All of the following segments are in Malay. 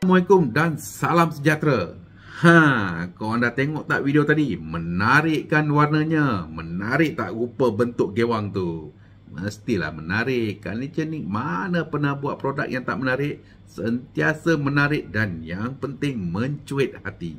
Assalamualaikum dan salam sejahtera. Korang dah tengok tak video tadi? Menarik kan warnanya? Menarik tak rupa bentuk gewang tu? Mestilah menarik. Carnation Ink mana pernah buat produk yang tak menarik? Sentiasa menarik dan yang penting mencuit hati.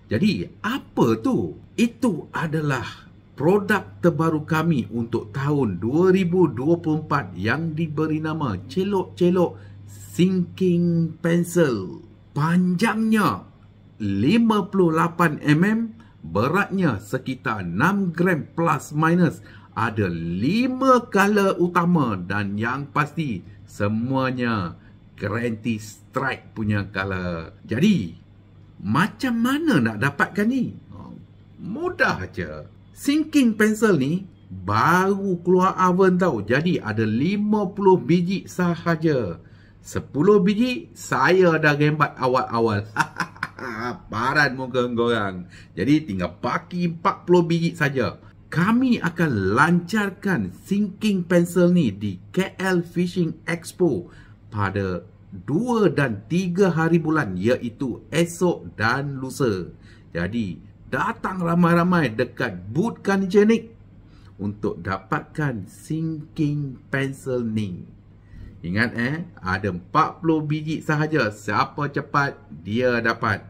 Jadi apa tu? Itu adalah produk terbaru kami untuk tahun 2024 yang diberi nama Celok-Celok Sinking Pencil. Panjangnya 58 mm, beratnya sekitar 6 gram plus minus. Ada 5 color utama dan yang pasti semuanya guarantee strike punya color. Jadi macam mana nak dapatkan ni? Mudah aja. Sinking Pencil ni baru keluar oven tau. Jadi ada 50 biji sahaja. 10 biji saya dah gembat awal-awal. Paran muka korang. Jadi tinggal baki 40 biji saja. Kami akan lancarkan Sinking Pencil ni di KL Fishing Expo pada 2 dan 3 hari bulan, iaitu esok dan lusa. Jadi datang ramai-ramai dekat booth Carnation Ink untuk dapatkan Sinking Pencil ni. Ingat ada 40 biji sahaja. Siapa cepat dia dapat.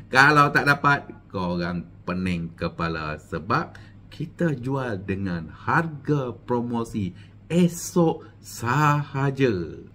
Kalau tak dapat, korang pening kepala sebab kita jual dengan harga promosi esok sahaja.